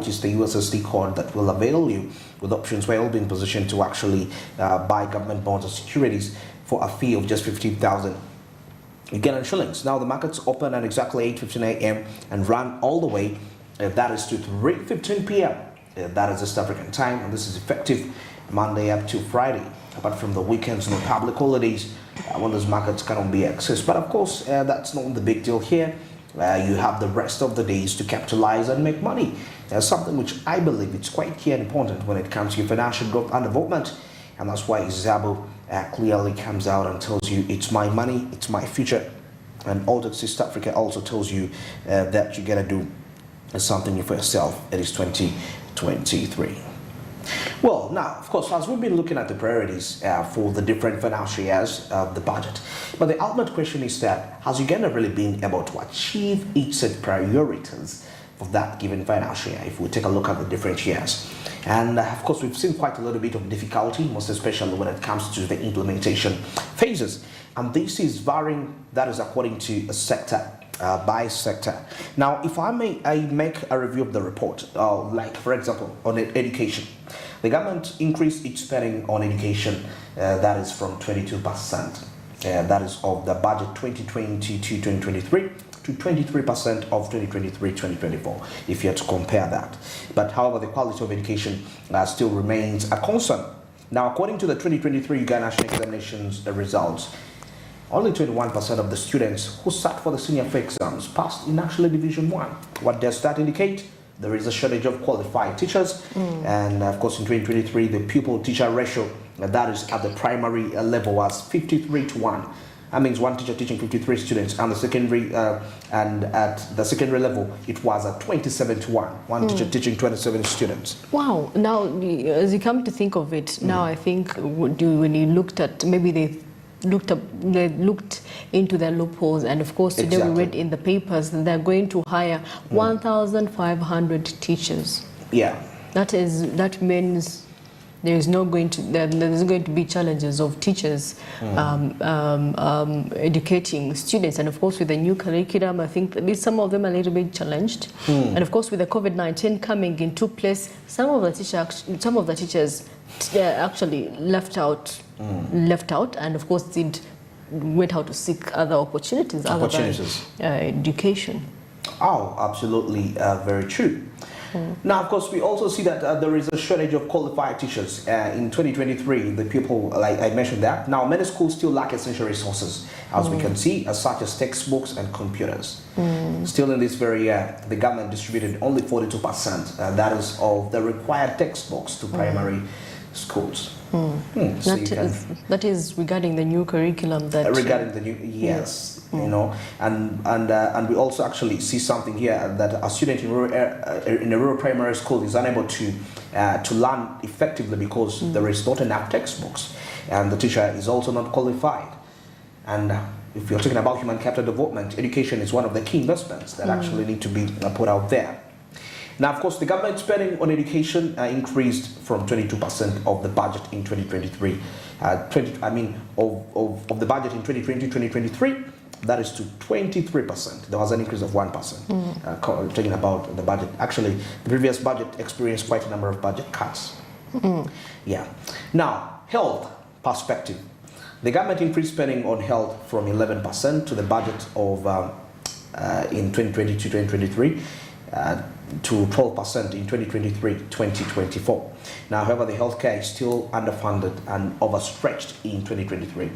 which is the USSD card that will avail you with options where you'll be in position to actually buy government bonds or securities for a fee of just 15,000 again in shillings. Now the markets open at exactly 8:15 a.m. and run all the way, that is to 3:15 p.m. That is East African time, and this is effective Monday up to Friday. Apart from the weekends and the public holidays, when those markets cannot be accessed. But of course, that's not the big deal here. You have the rest of the days to capitalize and make money. Something which I believe it's quite key and important when it comes to your financial growth and development. And that's why Zabo clearly comes out and tells you it's my money, it's my future. And Audit East Africa also tells you that you gotta do something for yourself. It is 2023. Well, now, of course, as we've been looking at the priorities for the different financial years of the budget, but the ultimate question is that, has Uganda really been able to achieve each set priorities for that given financial year, if we take a look at the different years? And of course, we've seen quite a little bit of difficulty, most especially when it comes to the implementation phases. And this is varying, that is according to a sector. By sector. Now, if I make a review of the report, like for example on education, the government increased its spending on education, that is from 22%, that is of the budget 2022-2023 to 23% of 2023-2024, if you have to compare that. But however, the quality of education still remains a concern. Now, according to the 2023 Uganda National Examinations results, only 21% of the students who sat for the senior fair exams passed in actually Division 1. What does that indicate? There is a shortage of qualified teachers. And of course, in 2023, the pupil-teacher ratio, that is at the primary level, was 53:1. That means one teacher teaching 53 students, and the secondary and at the secondary level, it was at 27:1. One teacher teaching 27 students. Wow. Now, as you come to think of it, now I think when you looked at, maybe they looked into the loopholes, and of course today we read in the papers that they're going to hire 1,500 teachers. Yeah, that means there's going to be challenges of teachers educating students. And of course, with the new curriculum, I think that some of them are a little bit challenged. And of course, with the COVID-19 coming into place, some of the teachers actually left out, and of course went out to seek other opportunities other than education. Oh, absolutely, very true. Now, of course, we also see that there is a shortage of qualified teachers. In 2023, the people, like I mentioned that. Now, many schools still lack essential resources, as we can see, such as textbooks and computers. Still in this very year, the government distributed only 42%, that is of the required textbooks to primary schools. So that is regarding the new curriculum. Regarding the new, yes, you know, and we also actually see something here that a student in a rural primary school is unable to learn effectively because there is not enough textbooks, and the teacher is also not qualified. And if you're talking about human capital development, education is one of the key investments that actually need to be put out there. Now, of course, the government spending on education increased from 22% of the budget in 2023. Of the budget in 2020-2023, that is to 23%. There was an increase of 1%. Talking about the budget, actually, the previous budget experienced quite a number of budget cuts. Yeah. Now, health perspective. The government increased spending on health from 11% to the budget of in 2020-2023. To 12% in 2023-2024. Now, however, the healthcare is still underfunded and overstretched in 2023.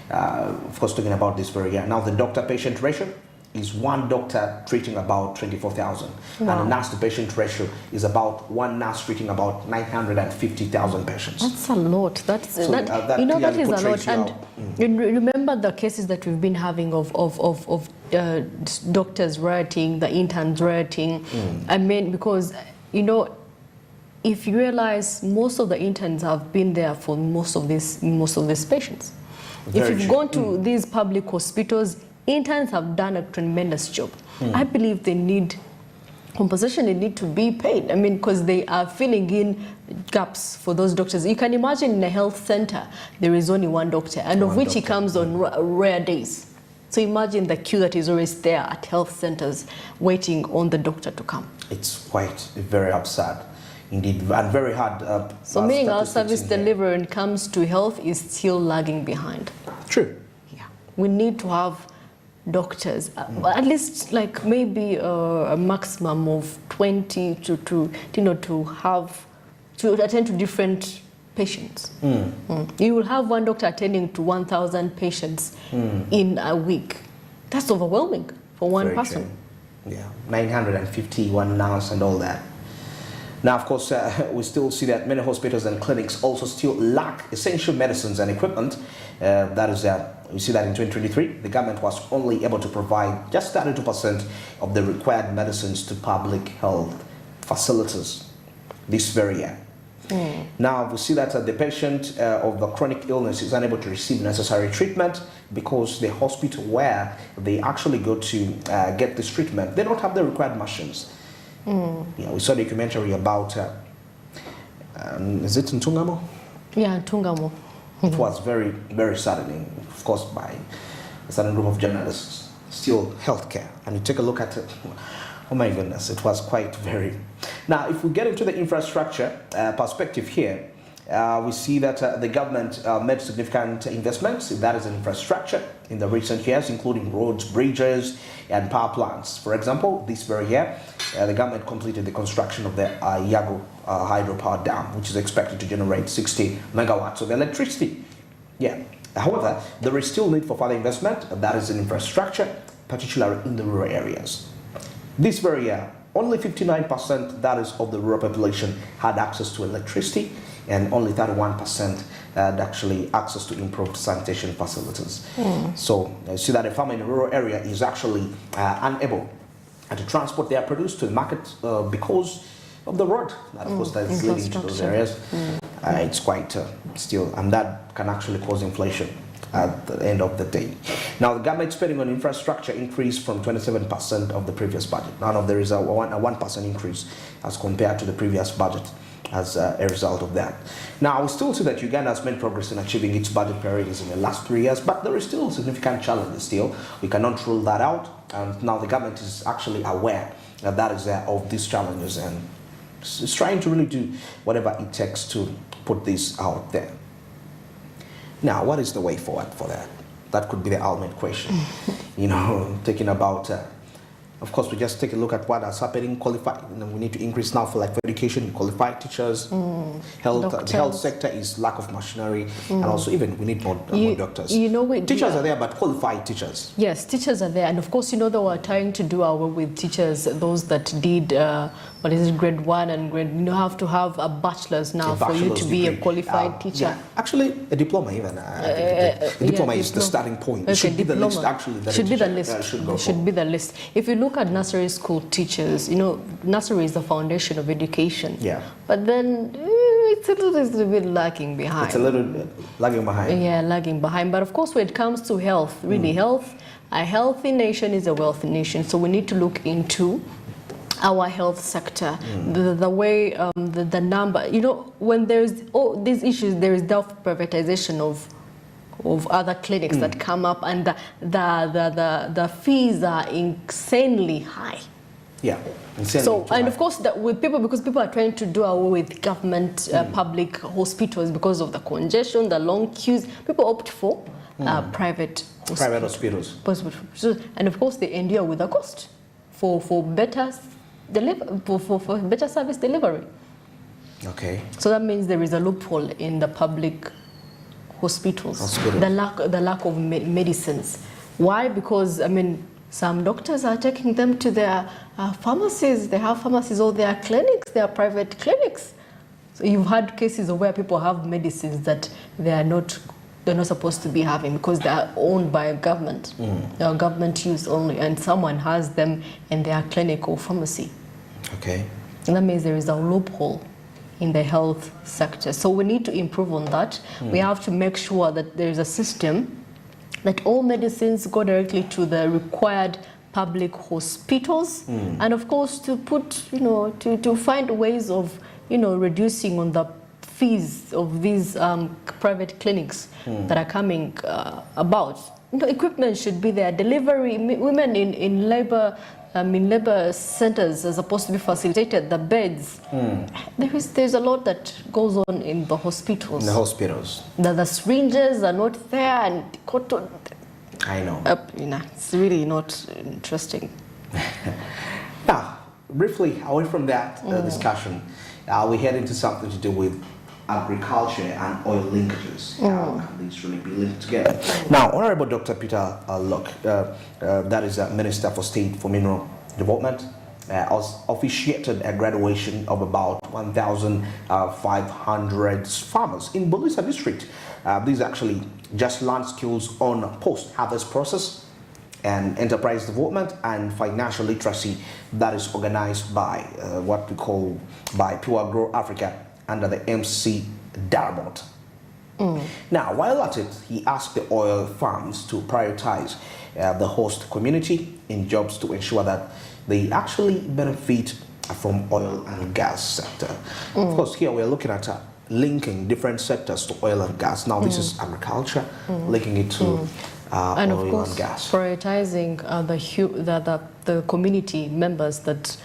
Of course, talking about this very year. Now, the doctor-patient ratio is one doctor treating about 24,000. And the nurse-to-patient ratio is about one nurse treating about 950,000 patients. That's a lot. That is a lot. And you remember the cases that we've been having of doctors rioting, the interns rioting. I mean, because, you know, if you realize most of the interns have been there for most of these patients. If you've gone to these public hospitals, interns have done a tremendous job. I believe they need compensation, they need to be paid. I mean, because they are filling in gaps for those doctors. You can imagine in a health center, there is only one doctor, and of which he comes on rare days. So imagine the queue that is always there at health centers waiting on the doctor to come. It's quite very absurd indeed, and very hard. So meaning our statistics service in here. delivery when it comes to health is still lagging behind. True. Yeah, we need to have doctors, at least like maybe a maximum of 20 to attend to different patients. You will have one doctor attending to 1,000 patients in a week. That's overwhelming for one Very person. true. Yeah, 951 nurse and all that. Now, of course, we still see that many hospitals and clinics also still lack essential medicines and equipment. We see that in 2023, the government was only able to provide just 32% of the required medicines to public health facilities this very year. Now, we see that the patient of a chronic illness is unable to receive necessary treatment because the hospital where they actually go to get this treatment, they don't have the required machines. Yeah, we saw a documentary about, is it in Tungamo? Yeah, Tungamo. It was very, very saddening, of course, by a certain group of journalists. Still healthcare, and you take a look at it. Oh my goodness, it was quite very. Now, if we get into the infrastructure perspective here, we see that the government made significant investments, that is infrastructure, in the recent years, including roads, bridges, and power plants. For example, this very year, the government completed the construction of the Yago hydropower dam, which is expected to generate 60 megawatts of electricity. Yeah. However, there is still need for further investment, that is in infrastructure, particularly in the rural areas. This very year, only 59%, that is, of the rural population had access to electricity, and only 31% had actually access to improved sanitation facilities. So you see that a farmer in a rural area is actually unable to transport their produce to the market because of the road that, of course, that is leading to those areas. It's quite still, and that can actually cause inflation at the end of the day. Now, the government spending on infrastructure increased from 27% of the previous budget. Now, there is a 1% increase as compared to the previous budget as a result of that. Now, we still see that Uganda has made progress in achieving its budget priorities in the last 3 years, but there is still significant challenges still. We cannot rule that out, and now the government is actually aware that is of these challenges and is trying to really do whatever it takes to put this out there. Now, what is the way forward for that? That could be the ultimate question. Thinking about, of course, we just take a look at what is happening, qualify. We need to increase now for education, qualified teachers, health. The health sector is lack of machinery, and also even we need more doctors. Teachers are there, but qualified teachers. Yes, teachers are there, and of course, they were trying to do away with teachers, those that did grade 1 and grade. You have to have a bachelor's now for you to be a qualified teacher. Yeah. Actually, a diploma even. I think a diploma is the starting point. Okay, it should be the list actually. That should be the list. Should be the list. If you look at nursery school teachers, nursery is the foundation of education. Yeah. But then it's a little bit lagging behind. It's a little lagging behind. Yeah, lagging behind. But of course, when it comes to health, really health, a healthy nation is a wealthy nation. So we need to look into our health sector, the way, the number, when there's all these issues, there is the privatization of other clinics that come up, and the fees are insanely high. Yeah. So, and of course, because people are trying to do away with government public hospitals because of the congestion, the long queues, people opt for private hospitals. And of course, they endure with the cost for better for better service delivery. Okay. So that means there is a loophole in the public hospitals. The lack of medicines. Why? Because some doctors are taking them to their pharmacies. They have pharmacies or their clinics, their private clinics. So you've had cases of where people have medicines that they're not supposed to be having because they are owned by a government. They are government use only, and someone has them in their clinic or pharmacy. Okay. And that means there is a loophole in the health sector. So we need to improve on that. We have to make sure that there is a system that all medicines go directly to the required public hospitals, and of course to put, to find ways of, reducing on the fees of these private clinics that are coming about. Equipment should be there. Delivery, women in labor labor centers are supposed to be facilitated, the beds. There's a lot that goes on in the hospitals. In the hospitals. The syringes are not there, and cotton. I know. It's really not interesting. Now, briefly, away from that discussion, we head into something to do with agriculture and oil linkages. How can these really be linked together? Now, Honorable Dr. Peter Locke, that is Minister for State for Mineral Development, officiated a graduation of about 1,500 farmers in Bulisa district. These actually just learned skills on post-harvest process and enterprise development and financial literacy that is organized by what we call by Pure Grow Africa under the MC Darabont. Now, while at it, he asked the oil farms to prioritize the host community in jobs to ensure that they actually benefit from oil and gas sector. Of course, here we're looking at linking different sectors to oil and gas. Now, this is agriculture, linking it to and of oil course, and gas. prioritizing the community members that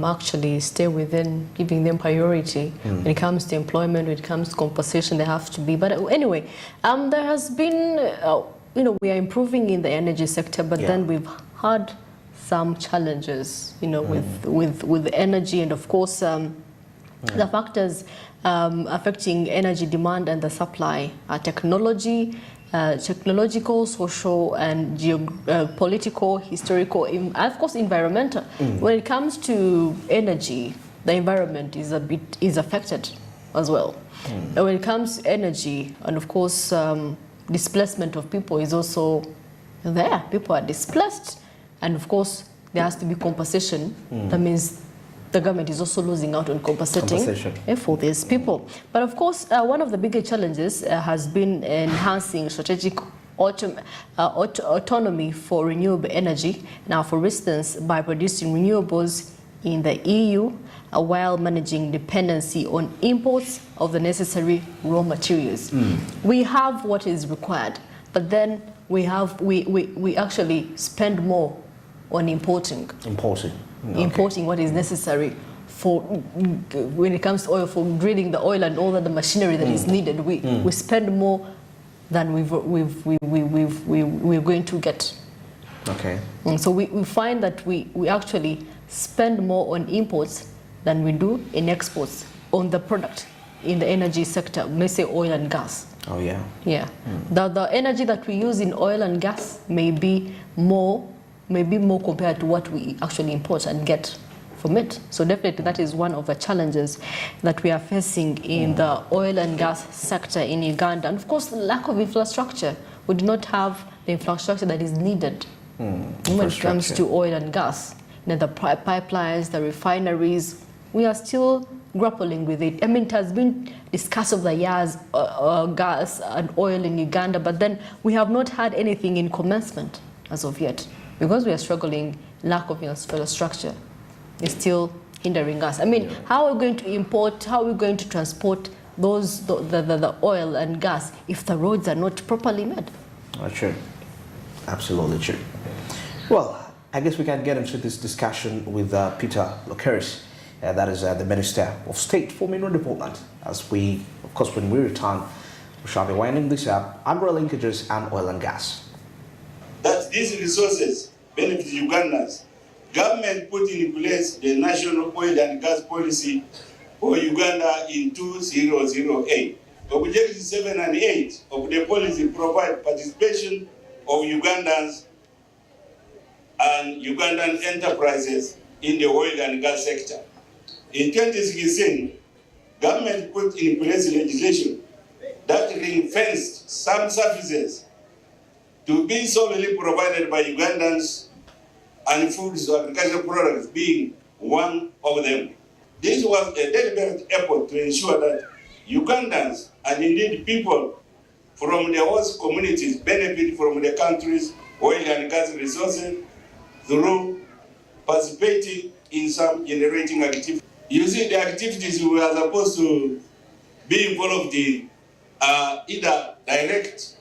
actually stay within, giving them priority when it comes to employment, when it comes to compensation, they have to be. But anyway, there has been, we are improving in the energy sector, but then we've had some challenges, with energy, and of course, the factors affecting energy demand and the supply are technological, social, and political, historical, and of course environmental. When it comes to energy, the environment is affected as well. And when it comes to energy, and of course displacement of people is also there. People are displaced, and of course there has to be compensation. That means the government is also losing out on compensation for these people. But of course, one of the bigger challenges has been enhancing strategic autonomy for renewable energy. Now, for instance, by producing renewables in the EU while managing dependency on imports of the necessary raw materials. We have what is required, but then we actually spend more on importing what is necessary for when it comes to oil, for drilling the oil and all the machinery that is needed. We spend more than we're going to get. Okay. And so we find that we actually spend more on imports than we do in exports on the product in the energy sector, let's say oil and gas. Oh yeah. Yeah. The energy that we use in oil and gas may be more compared to what we actually import and get from it. So definitely that is one of the challenges that we are facing in the oil and gas sector in Uganda. And of course, the lack of infrastructure. We do not have the infrastructure that is needed when it comes to oil and gas. The pipelines, the refineries, we are still grappling with it. I mean, it has been discussed over the years, gas and oil in Uganda, but then we have not had anything in commencement as of yet, because we are struggling. Lack of infrastructure is still hindering us. I mean, how are we going to import, how are we going to transport the oil and gas if the roads are not properly made? True. Absolutely true. Well, I guess we can get into this discussion with Peter Locke, that is the Minister of State for Mineral Development. As we, of course, when we return, we shall be winding this up, agro linkages and oil and gas. That these resources benefit Ugandans. Government put in place the National Oil and Gas Policy for Uganda in 2008. Objectives 7 and 8 of the policy provide participation of Ugandans and Ugandan enterprises in the oil and gas sector. In 2016, government put in place legislation that ring-fenced some services to be solely provided by Ugandans, and foods or agricultural products being one of them. This was a deliberate effort to ensure that Ugandans and indeed people from the host communities benefit from the country's oil and gas resources through participating in some generating activities. You see, the activities we are supposed to be involved in are either direct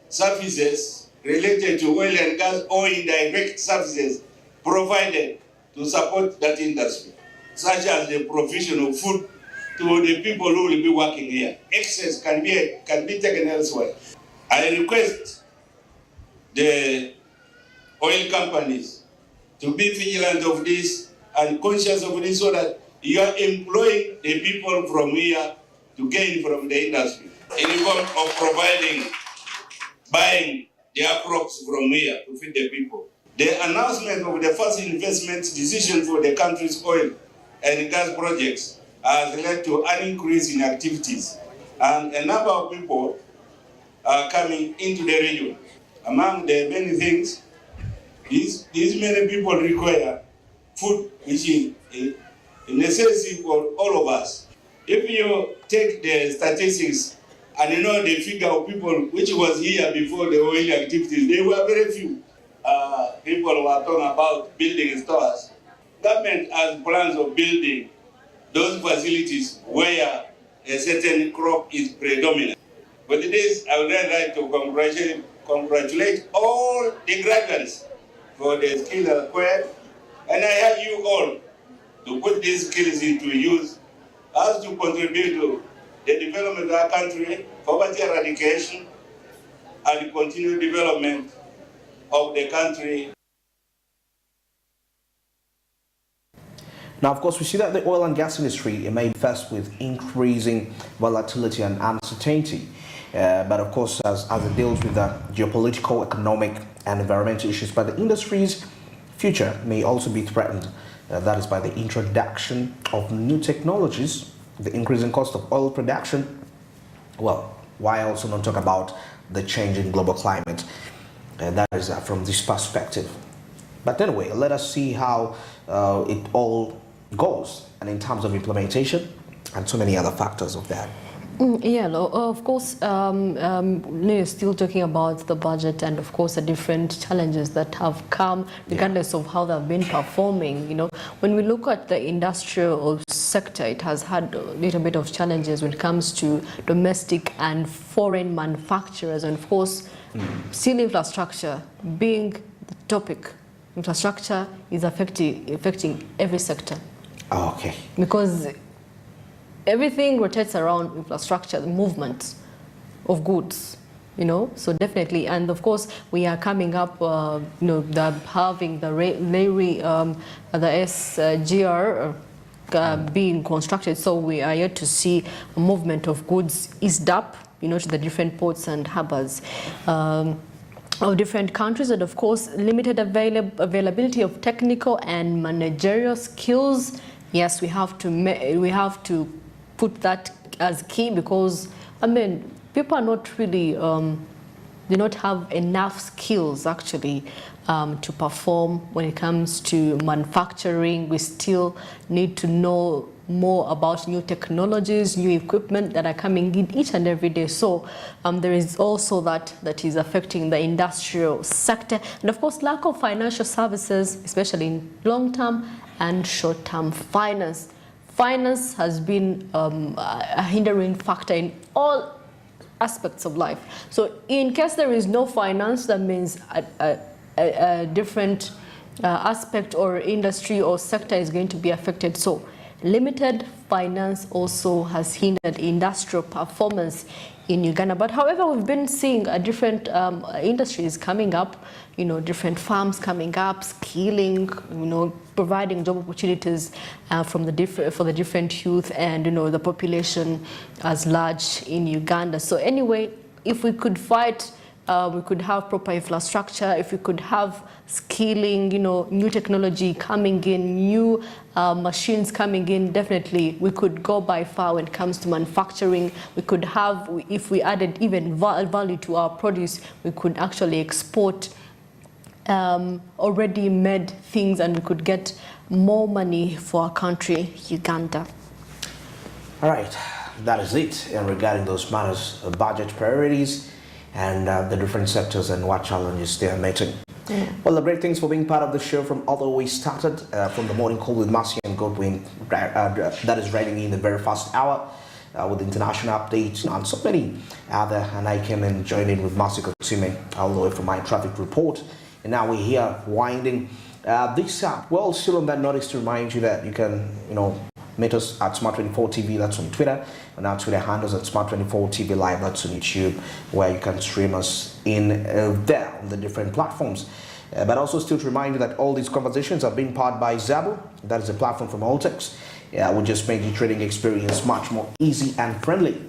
services related to oil and gas or indirect services provided to support that industry, such as the provision of food to the people who will be working here. Excess can be taken elsewhere. I request the oil companies to be vigilant of this and conscious of this so that you are employing the people from here to gain from the industry in the form of buying their crops from here to feed the people. The announcement of the first investment decision for the country's oil and gas projects has led to an increase in activities, and a number of people are coming into the region. Among the many things, these many people require food, which is a necessity for all of us. If you take the statistics and you know the figure of people which was here before the oil activities, they were very few. People were talking about building stores. Government has plans of building those facilities where a certain crop is predominant. But this, I would like to congratulate all the graduates for the skills acquired, and I urge you all to put these skills into use as to contribute to the development of our country, poverty eradication, and the continued development of the country. Now, of course, we see that the oil and gas industry may be faced with increasing volatility and uncertainty. But of course, as it deals with the geopolitical, economic, and environmental issues, but the industry's future may also be threatened. That is by the introduction of new technologies, the increasing cost of oil production. Well, why also not talk about the change in global climate? That is from this perspective. But anyway, let us see how it all goes, and in terms of implementation and so many other factors of that. Yeah, of course, we're still talking about the budget and, of course, the different challenges that have come, regardless of how they've been performing. You know, when we look at the industrial sector, it has had a little bit of challenges when it comes to domestic and foreign manufacturers, and of course, still infrastructure being the topic. Infrastructure is affecting every sector. Oh, okay. Because everything rotates around infrastructure, the movement of goods, you know, so definitely. And of course, we are coming up, having the SGR being constructed. So we are yet to see a movement of goods eased up, you know, to the different ports and harbors of different countries, and of course, limited availability of technical and managerial skills. Yes, we have to put that as key, because I mean, people are not really do not have enough skills actually to perform when it comes to manufacturing. We still need to know more about new technologies, new equipment that are coming in each and every day. So there is also that is affecting the industrial sector, and of course lack of financial services, especially in long-term and short-term finance. Finance has been a hindering factor in all aspects of life. So in case there is no finance, that means a different aspect or industry or sector is going to be affected. So limited finance also has hindered industrial performance in Uganda. But however, we've been seeing different industries coming up, you know, different farms coming up, skilling, you know, providing job opportunities for the different youth and, you know, the population as large in Uganda. So anyway, if we could fight, we could have proper infrastructure, if we could have skilling, you know, new technology coming in, new machines coming in, definitely we could go by far when it comes to manufacturing. We could have, if we added even value to our produce, we could actually export already made things, and we could get more money for our country, Uganda. All right, that is it regarding those matters, budget priorities, and the different sectors and what challenges they are meeting. Well, the great things for being part of the show from all the way started, from the morning call with Marcy and Godwin, that is writing in the very first hour with international updates and so many other, and I came and joined in with Marcy Kotsime all the way from my traffic report. And now we're here winding This app, well, still on that notice to remind you that you can, meet us at Smart24 TV, that's on Twitter, and our Twitter handles at Smart24 TV Live, that's on YouTube, where you can stream us in there on the different platforms. But also still to remind you that all these conversations are being powered by Zabu. That is a platform from Altex. Will just make your trading experience much more easy and friendly.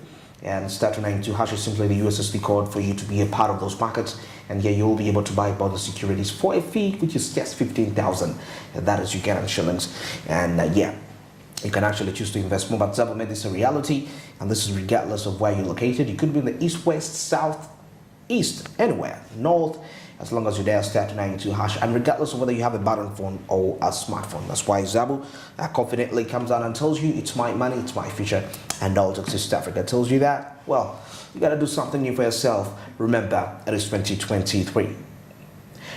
And *292# is simply the USSD code for you to be a part of those markets. And here you'll be able to buy bond securities for a fee, which is just 15,000. That is Ugandan shillings. And you can actually choose to invest more. But Zabu made this a reality. And this is regardless of where you're located. You could be in the east, west, south, east, anywhere, north, as long as you're there, *292#, and regardless of whether you have a button phone or a smartphone. That's why Zabu confidently comes out and tells you it's my money, it's my future, and Altex East Africa tells you that, well, you gotta do something new for yourself. Remember, it is 2023.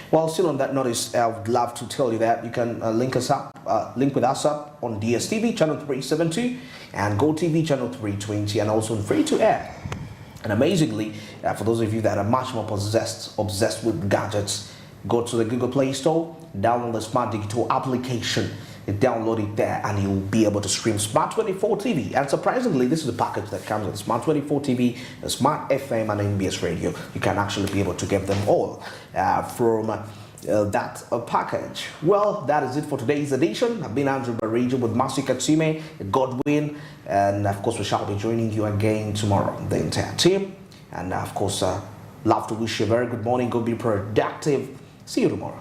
Well, still on that notice, I would love to tell you that you can link with us up on DSTV channel 372 and GOTV channel 320, and also on free to air. And amazingly, for those of you that are much more obsessed with gadgets, go to the Google Play Store, download the Smart Digital application, download it there, and you'll be able to stream Smart24 TV. And surprisingly, this is the package that comes with Smart24 TV, Smart FM, and NBS Radio. You can actually be able to get them all from that package. Well, that is it for today's edition. I've been Andrew Barijo with Masi Katsume, Godwin, and of course we shall be joining you again tomorrow, the entire team. And of course, love to wish you a very good morning. Go be productive. See you tomorrow.